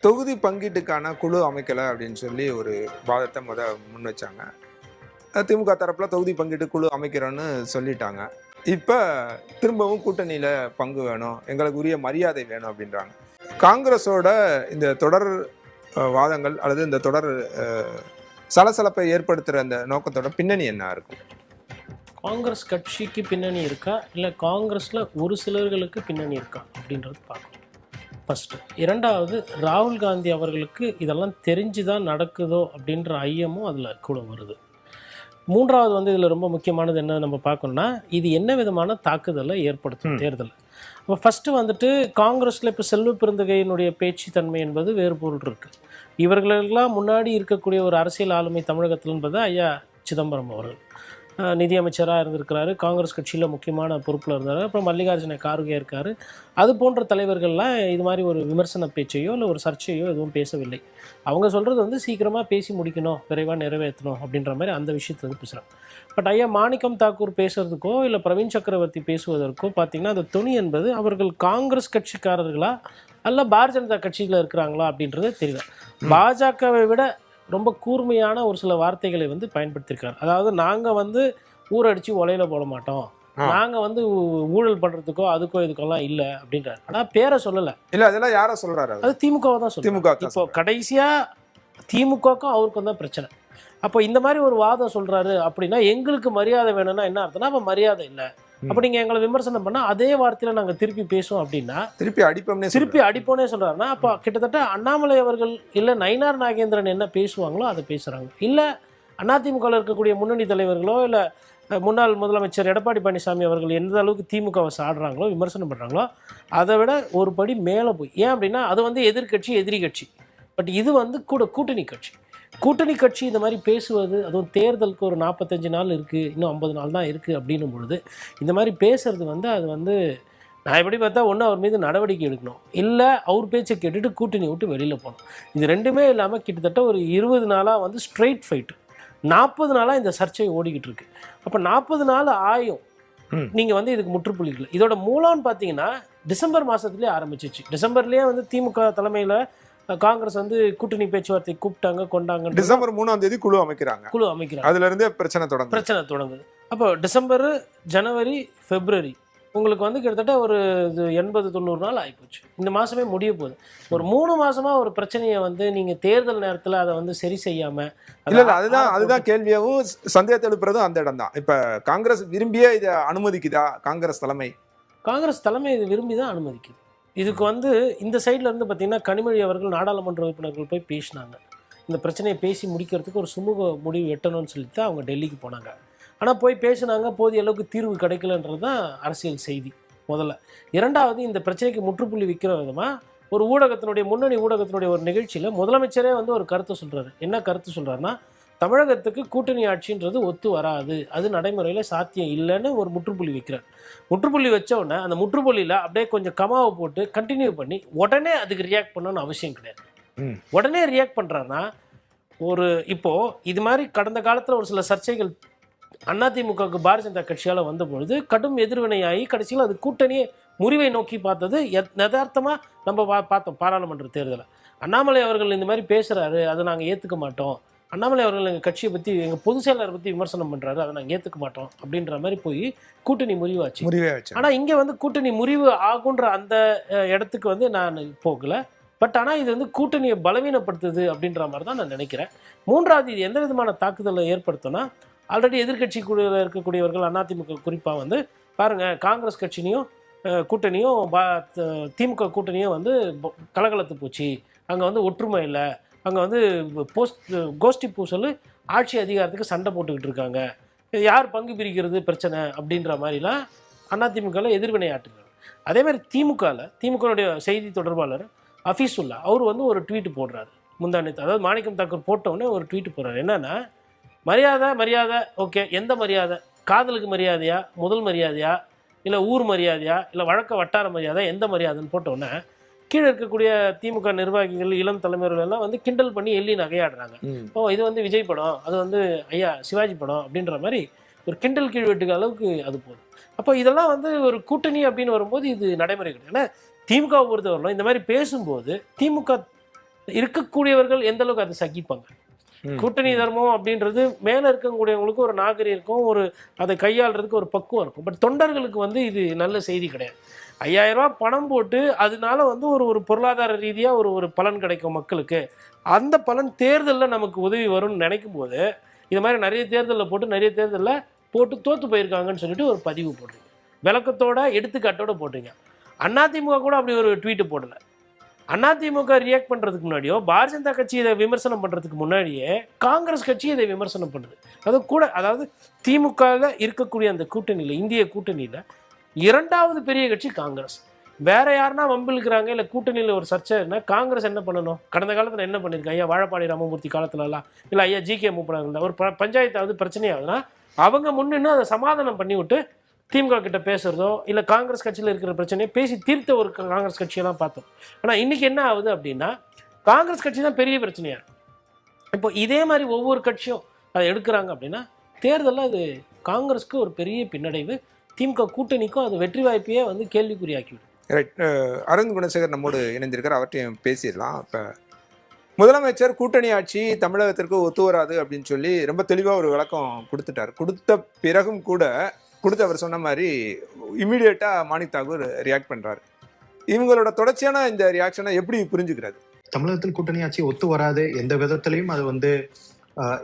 தொகுதி பங்கீட்டுக்கான குழு அமைக்கலை அப்படின்னு சொல்லி ஒரு வாதத்தை முன் வச்சாங்க. திமுக தரப்புல தொகுதி பங்கீட்டு குழு அமைக்கிறோன்னு சொல்லிட்டாங்க. இப்போ திரும்பவும் கூட்டணியில் பங்கு வேணும், எங்களுக்கு உரிய மரியாதை வேணும் அப்படின்றாங்க. காங்கிரஸோட இந்த தொடர் வாதங்கள் அல்லது இந்த தொடர் சலசலப்பை ஏற்படுத்துகிற அந்த நோக்கத்தோட பின்னணி என்ன இருக்கும்? காங்கிரஸ் கட்சிக்கு பின்னணி இருக்கா, இல்லை காங்கிரஸில் ஒரு சிலர்களுக்கு பின்னணி இருக்கா அப்படின்றது பார்க்கணும் ஃபஸ்ட்டு. இரண்டாவது, ராகுல் காந்தி அவர்களுக்கு இதெல்லாம் தெரிஞ்சு தான் நடக்குதோ அப்படின்ற ஐயமும் அதில் கூட வருது. மூன்றாவது இதில் ரொம்ப முக்கியமானது என்ன நம்ம பார்க்கணும்னா, இது என்ன விதமான தாக்குதலை ஏற்படுத்தும் தேர்தல். அப்போ ஃபஸ்ட்டு காங்கிரஸில் இப்போ செல்வ பெருந்தகையினுடைய பேச்சு தன்மை என்பது வேறு பொருள் இருக்குது. இவர்களெல்லாம் முன்னாடி இருக்கக்கூடிய ஒரு அரசியல் ஆளுமை தமிழகத்தில் என்பது ஐயா சிதம்பரம் அவர்கள் நிதியமைச்சராக இருந்திருக்கிறாரு, காங்கிரஸ் கட்சியில் முக்கியமான பொறுப்பில் இருந்தார். அப்புறம் மல்லிகார்ஜுன கார்கே இருக்கார். அது போன்ற தலைவர்கள்லாம் இது மாதிரி ஒரு விமர்சன பேச்சையோ இல்லை ஒரு சர்ச்சையோ எதுவும் பேசவில்லை. அவங்க சொல்கிறது சீக்கிரமாக பேசி முடிக்கணும், விரைவாக நிறைவேற்றணும் அப்படின்ற மாதிரி அந்த விஷயத்தை பேசுகிறாங்க. பட் ஐயா மாணிக்கம் தாக்கூர் பேசுகிறதுக்கோ இல்லை பிரவீன் சக்கரவர்த்தி பேசுவதற்கோ பார்த்திங்கன்னா அந்த துணி என்பது அவர்கள் காங்கிரஸ் கட்சிக்காரர்களா அல்ல பாரதிய ஜனதா கட்சியில் இருக்கிறாங்களா அப்படின்றது தெரியல. பாஜகவை விட ரொம்ப கூர்மையான ஒரு சில வார்த்தைகளை பயன்படுத்தியிருக்காரு. அதாவது நாங்கள் ஊரடிச்சு ஒலையில போட மாட்டோம், நாங்கள் ஊழல் பண்ணுறதுக்கோ அதுக்கோ இதுக்கெல்லாம் இல்லை அப்படின்றாரு. ஆனால் பேரை சொல்லலை. இல்லை, அதெல்லாம் யாரை சொல்கிறாரு? அது திமுகவை தான் சொல்லுவாங்க. இப்போ கடைசியாக திமுகவுக்கும் அவருக்கும் தான் பிரச்சனை. அப்போ இந்த மாதிரி ஒரு வாதம் சொல்கிறாரு அப்படின்னா எங்களுக்கு மரியாதை வேணும்னா என்ன அர்த்தம்னா அப்போ மரியாதை இல்லை. அப்போ நீங்கள் எங்களை விமர்சனம் பண்ணால் அதே வார்த்தையில் நாங்கள் திருப்பி பேசுவோம் அப்படின்னா திருப்பி அடிப்போனே சொல்கிறாருன்னா அப்போ கிட்டத்தட்ட அண்ணாமலை அவர்கள் இல்லை நயினார் நாகேந்திரன் என்ன பேசுவாங்களோ அதை பேசுகிறாங்க. இல்லை அதிமுகவில் இருக்கக்கூடிய முன்னணி தலைவர்களோ இல்லை முன்னாள் முதலமைச்சர் எடப்பாடி பழனிசாமி அவர்கள் எந்த அளவுக்கு திமுகவை சாடுறாங்களோ விமர்சனம் பண்ணுறாங்களோ அதை விட ஒரு படி மேலே போய். ஏன் அப்படின்னா அது எதிர்கட்சி எதிரி கட்சி. பட் இது கூட்டணி கட்சி இந்த மாதிரி பேசுவது, அதுவும் தேர்தலுக்கு ஒரு 45 நாள் இருக்குது, இன்னும் 50 நாள் தான் இருக்குது அப்படின்னும் பொழுது இந்த மாதிரி பேசுறது அது நான் எப்படி பார்த்தா ஒன்று அவர் மீது நடவடிக்கை எடுக்கணும், இல்லை அவர் பேச்சை கேட்டுட்டு கூட்டணி விட்டு வெளியில் போகணும். இது ரெண்டுமே இல்லாமல் கிட்டத்தட்ட ஒரு 20 நாளாக ஸ்ட்ரெயிட் ஃபைட்டு, 40 நாளாக இந்த சர்ச்சை ஓடிக்கிட்டு இருக்கு. அப்போ 40 நாள் ஆயும் நீங்கள் இதுக்கு முற்றுப்புள்ளிகள். இதோட மூலம்னு பார்த்தீங்கன்னா டிசம்பர் மாதத்துலேயே ஆரம்பிச்சிச்சு. டிசம்பர்லேயே திமுக தலைமையில் காங்கிரஸ் கூட்டணி பேச்சுவார்த்தை கூப்பிட்டாங்க, கொண்டாங்க. டிசம்பர் 3ஆம் தேதி குழு அமைக்கிறாங்க. அதுல இருந்தே பிரச்சனை தொடங்குது. அப்போ டிசம்பர், ஜனவரி, பிப்ரவரி உங்களுக்கு கிட்டத்தட்ட ஒரு 80-90 நாள் ஆகிப்போச்சு. இந்த மாதமே முடிய போகுது. ஒரு 3 மாதமா ஒரு பிரச்சனையை நீங்கள் தேர்தல் நேரத்தில் அதை சரி செய்யாமல் அதுதான் கேள்வியாகவும் சந்தேகத்தை எழுப்புறதும் அந்த இடம் தான். இப்போ காங்கிரஸ் விரும்பியே இதை அனுமதிக்குதா? காங்கிரஸ் தலைமை இதை விரும்பி தான் அனுமதிக்குது. இதுக்கு இந்த சைடில் பார்த்தீங்கன்னா கனிமொழி அவர்கள் நாடாளுமன்ற உறுப்பினர்கள் போய் பேசினாங்க. இந்த பிரச்சனையை பேசி முடிக்கிறதுக்கு ஒரு சுமூக முடிவு எட்டணும்னு சொல்லிட்டு அவங்க டெல்லிக்கு போனாங்க. ஆனால் போய் பேசினாங்க, போதிய அளவுக்கு தீர்வு கிடைக்கலன்றது தான் அரசியல் செய்தி முதல்ல. இரண்டாவது, இந்த பிரச்சனைக்கு முற்றுப்புள்ளி வைக்கிற விதமாக ஒரு முன்னணி ஊடகத்தினுடைய ஒரு நிகழ்ச்சியில் முதலமைச்சரே ஒரு கருத்தை சொல்கிறாரு. என்ன கருத்து சொல்கிறாருன்னா, தமிழகத்துக்கு கூட்டணி ஆட்சின்றது ஒத்து வராது, அது நடைமுறையில் சாத்தியம் இல்லைன்னு ஒரு முற்றுப்புள்ளி வைக்கிறார். முற்றுப்புள்ளி வச்ச உடனே அந்த முற்றுப்புள்ளியில் அப்படியே கொஞ்சம் கமாவை போட்டு கண்டினியூ பண்ணி உடனே அதுக்கு ரியாக்ட் பண்ணணும்னு அவசியம் கிடையாது. உடனே ரியாக்ட் பண்ணுறாருன்னா இப்போது இது மாதிரி கடந்த காலத்தில் ஒரு சில சர்ச்சைகள் அதிமுகவுக்கு பாரதிய ஜனதா கட்சியால் வந்தபொழுது கடும் எதிர்வினையாகி கடைசியில் அது கூட்டணியை முறிவை நோக்கி பார்த்தது யதார்த்தமாக நம்ம பார்த்தோம். பாராளுமன்ற தேர்தலில் அண்ணாமலை அவர்கள் இந்த மாதிரி பேசுகிறாரு, அதை நாங்கள் ஏற்றுக்க மாட்டோம், அண்ணாமலை அவர்கள் எங்கள் கட்சியை பற்றி எங்கள் பொதுச் செயலாளரை பற்றி விமர்சனம் பண்ணுறாரு, அதை நாங்கள் ஏற்றுக்க மாட்டோம் அப்படின்ற மாதிரி போய் கூட்டணி முறிவாச்சு. ஆனால் இங்கே கூட்டணி முறிவு ஆகுன்ற அந்த இடத்துக்கு நான் போகலை. பட் ஆனால் இது கூட்டணியை பலவீனப்படுத்துது அப்படின்ற மாதிரி தான் நான் நினைக்கிறேன். மூன்றாவது, இது எந்த விதமான தாக்குதலை ஏற்படுத்தினா, ஆல்ரெடி எதிர்கட்சி குழுவில் இருக்கக்கூடியவர்கள் அதிமுக குறிப்பாக பாருங்கள், காங்கிரஸ் கட்சினையும் கூட்டணியும் திமுக கூட்டணியும் கலகலத்து போச்சு, அங்கே ஒற்றுமை இல்லை, அங்கே கோஷ்டி பூசல் ஆட்சி அதிகாரத்துக்கு சண்டை போட்டுக்கிட்டு இருக்காங்க, யார் பங்கு பிரிக்கிறது பிரச்சனை அப்படின்ற மாதிரிலாம் அதிமுகவில் எதிர்வினையாட்டுங்க. அதேமாதிரி திமுகவுடைய செய்தி தொடர்பாளர் அஃபீஸுல்லா அவர் ஒரு ட்வீட் போடுறாரு முந்தானத்து. அதாவது மாணிக்கம் தாக்கூர் போட்டவுடனே ஒரு ட்வீட் போடுறாரு. என்னன்னா, மரியாதை ஓகே, எந்த மரியாதை? காதலுக்கு மரியாதையா, முதல் மரியாதையா, இல்லை ஊர் மரியாதையா, இல்லை வழக்க வட்டார மரியாதை, எந்த மரியாதைன்னு போட்டோன்னே கீழே இருக்கக்கூடிய திமுக நிர்வாகிகள் இளம் தலைமைகள் எல்லாம் கிண்டல் பண்ணி எள்ளி நகையாடுறாங்க. இது விஜய் படம், அது ஐயா சிவாஜி படம் அப்படின்ற மாதிரி ஒரு கிண்டல் கீழ்வெட்டுக்கு அளவுக்கு அது போகுது. அப்போ இதெல்லாம் ஒரு கூட்டணி அப்படின்னு வரும்போது இது நடைமுறை கிடையாது. ஏன்னா திமுகவை பொறுத்தவரையிலும் இந்த மாதிரி பேசும்போது திமுக இருக்கக்கூடியவர்கள் எந்த அளவுக்கு அதை சகிப்பாங்க? கூட்டணி தர்மம் அப்படின்றது மேலே இருக்கக்கூடியவங்களுக்கு ஒரு நாகரிகம் இருக்கும், ஒரு அதை கையாளுறதுக்கு ஒரு பக்குவம் இருக்கும். பட் தொண்டர்களுக்கு வந்து இது நல்ல செய்தி கிடையாது. 5000 ரூபாய் பணம் போட்டு அதனால வந்து ஒரு பொருளாதார ரீதியாக ஒரு பலன் கிடைக்கும் மக்களுக்கு. அந்த பலன் தேர்தலில் நமக்கு உதவி வரும்னு நினைக்கும் போது இது மாதிரி நிறைய தேர்தலில் போட்டு தோற்று போயிருக்காங்கன்னு சொல்லிட்டு ஒரு பதிவு போடுறீங்க. விளக்கத்தோட எடுத்துக்காட்டோட போடுறீங்க. அதிமுக கூட அப்படி ஒரு ட்வீட்டு போடலை. அதிமுக ரியாக்ட் பண்ணுறதுக்கு முன்னாடியோ பாரதிய ஜனதா கட்சி இதை விமர்சனம் பண்ணுறதுக்கு முன்னாடியே காங்கிரஸ் கட்சி இதை விமர்சனம் பண்ணுது. அதாவது திமுகவில் இருக்கக்கூடிய அந்த கூட்டணியில், இந்திய கூட்டணியில் 2வது பெரிய கட்சி காங்கிரஸ். வேற யாருன்னா வம்பிழுக்கிறாங்க இல்லை கூட்டணியில் ஒரு சர்ச்சைன்னா காங்கிரஸ் என்ன பண்ணணும்? கடந்த காலத்தில் என்ன பண்ணியிருக்காங்க? ஐயா வாழப்பாடி ராமமூர்த்தி காலத்துலலாம் இல்லை ஐயா ஜி.கே. மூப்பனாங்க ஒரு பஞ்சாயத்தாவது பிரச்சனையாகுதுன்னா அவங்க முன்னின்னு அதை சமாதானம் பண்ணி விட்டு திமுக கிட்ட பேசுறதோ இல்லை காங்கிரஸ் கட்சியில் இருக்கிற பிரச்சனையை பேசி தீர்த்த ஒரு காங்கிரஸ் கட்சியெல்லாம் பார்த்தோம். ஆனால் இன்னைக்கு என்ன ஆகுது அப்படின்னா காங்கிரஸ் கட்சி தான் பெரிய பிரச்சனையாக இருக்கும். இப்போ இதே மாதிரி ஒவ்வொரு கட்சியும் அதை எடுக்கிறாங்க அப்படின்னா தேர்தலில் அது காங்கிரஸ்க்கு ஒரு பெரிய பின்னடைவு, திமுக கூட்டணிக்கும் அது வெற்றி வாய்ப்பையே வந்து கேள்விக்குறியாக்கிவிடும். ரைட். அருண் குணசேகர் நம்மோடு இணைந்திருக்கார், அவற்றையும் பேசிடலாம். இப்போ முதலமைச்சர் கூட்டணி ஆட்சி தமிழகத்திற்கு ஒத்து வராது அப்படின்னு சொல்லி ரொம்ப தெளிவாக ஒரு விளக்கம் கொடுத்துட்டார். கொடுத்த பிறகும் கூட அவர் சொன்ன மாதிரி இமீடியட்டாக மாணிக் தாகூர் ரியாக்ட் பண்ணுறாரு. இவங்களோட தொடர்ச்சியான இந்த ரியாக்ஷனை எப்படி புரிஞ்சுக்கிறது? தமிழகத்தில் கூட்டணி ஆட்சி ஒத்து வராது, எந்த விதத்திலையும் அது வந்து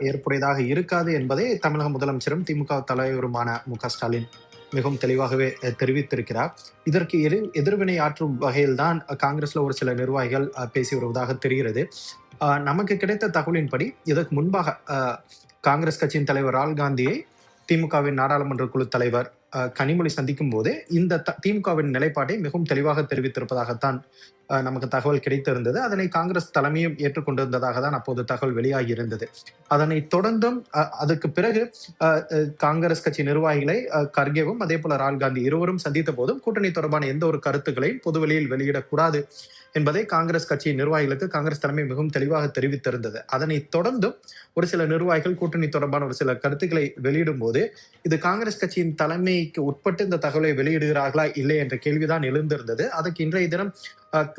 ஏற்புடையதாக இருக்காது என்பதை தமிழக முதலமைச்சரும் திமுக தலைவருமான மு.க. ஸ்டாலின் மிகவும் தெளிவாகவே தெரிவித்திருக்கிறார். இதற்கு எதிர்வினை ஆற்றும் வகையில்தான் காங்கிரஸ்ல ஒரு சில நிர்வாகிகள் பேசி வருவதாக தெரிகிறது. நமக்கு கிடைத்த தகவலின்படி இதற்கு முன்பாக காங்கிரஸ் கட்சியின் தலைவர் ராகுல் காந்தியை திமுகவின் நாடாளுமன்ற குழு தலைவர் கனிமொழி சந்திக்கும் போது இந்த திமுகவின் நிலைப்பாட்டை மிகவும் தெளிவாக தெரிவித்திருப்பதாகத்தான் நமக்கு தகவல் கிடைத்திருந்தது. அதனை காங்கிரஸ் தலைமையும் ஏற்றுக்கொண்டிருந்ததாக தான் அப்போது தகவல் வெளியாகி இருந்தது. அதனை தொடர்ந்தும் அதுக்கு பிறகு காங்கிரஸ் கட்சி நிர்வாகிகளை கர்கேவும் அதே போல ராகுல் காந்தி இருவரும் சந்தித்த போதும் கூட்டணி தொடர்பான எந்த ஒரு கருத்துக்களையும் பொதுவெளியில் வெளியிடக்கூடாது என்பதை காங்கிரஸ் கட்சி நிர்வாகிகளுக்கு காங்கிரஸ் தலைமை மிகவும் தெளிவாக தெரிவித்திருந்தது. அதனை தொடர்ந்தும் ஒரு சில நிர்வாகிகள் கூட்டணி தொடர்பான ஒரு சில கருத்துக்களை வெளியிடும் போது இது காங்கிரஸ் கட்சியின் தலைமைக்கு உட்பட்டு இந்த தகவலை வெளியிடுகிறார்களா இல்லை என்ற கேள்விதான் எழுந்திருந்தது. அதுக்கு இன்றைய தினம்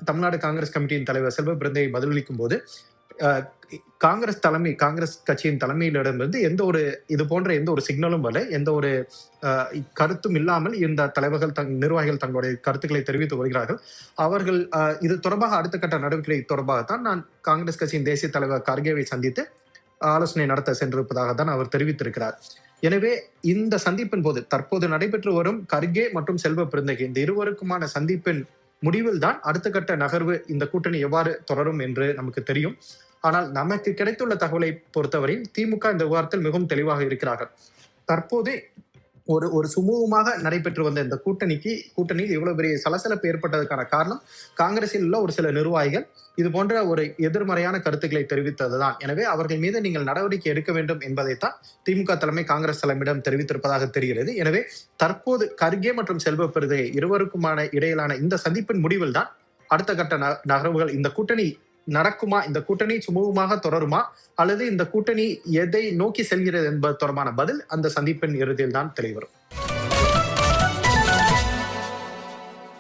தமிழ்நாடு காங்கிரஸ் கமிட்டியின் தலைவர் செல்வ பிறந்தை பதிலளிக்கும் போது காங்கிரஸ் கட்சியின் தலைமையிலிடமிருந்து எந்த ஒரு இது போன்ற எந்த ஒரு சிக்னலும் வரல, எந்த ஒரு கருத்தும் இல்லாமல் இந்த தலைவர்கள் நிர்வாகிகள் தங்களுடைய கருத்துக்களை தெரிவித்து வருகிறார்கள். அவர்கள் இது தொடர்பாக அடுத்த கட்ட நடவடிக்கை தொடர்பாகத்தான் நான் காங்கிரஸ் கட்சியின் தேசிய தலைவர் கர்கேவை சந்தித்து ஆலோசனை நடத்த சென்றிருப்பதாகத்தான் அவர் தெரிவித்திருக்கிறார். எனவே இந்த சந்திப்பின் போது தற்போது நடைபெற்று வரும் கர்கே மற்றும் செல்வ பிறந்தகை இந்த இருவருக்குமான சந்திப்பின் முடிவில் தான் அடுத்த கட்ட நகர்வு இந்த கூட்டணி எவ்வாறு தொடரும் என்று நமக்கு தெரியும். ஆனால் நமக்கு கிடைத்துள்ள தகவலை பொறுத்தவரை திமுக இந்த விவகாரத்தில் மிகவும் தெளிவாக இருக்கிறார்கள். தற்போது ஒரு சுமூகமாக நடைபெற்று வந்த இந்த கூட்டணியில் இவ்வளவு பெரிய சலசலப்பு ஏற்பட்டதற்கான காரணம் காங்கிரஸில் உள்ள ஒரு சில நிர்வாகிகள் இது போன்ற ஒரு எதிர்மறையான கருத்துக்களை தெரிவித்ததுதான். எனவே அவர்கள் மீது நீங்கள் நடவடிக்கை எடுக்க வேண்டும் என்பதைத்தான் திமுக தலைமை காங்கிரஸ் தலைமையிடம் தெரிவித்திருப்பதாக தெரிகிறது. எனவே தற்போது கர்கே மற்றும் செல்வ பிறந்தகை இருவருக்குமான இடையிலான இந்த சந்திப்பின் முடிவில் தான் அடுத்த கட்ட நகர்வுகள், இந்த கூட்டணி நடக்குமா, இந்த கூட்டணி சுமூகமாக தொடருமா அல்லது இந்த கூட்டணி எதை நோக்கி செல்கிறது என்பது தொடர்பான பதில் அந்த சந்திப்பின் இறுதியில் தான் தெளிவரும்.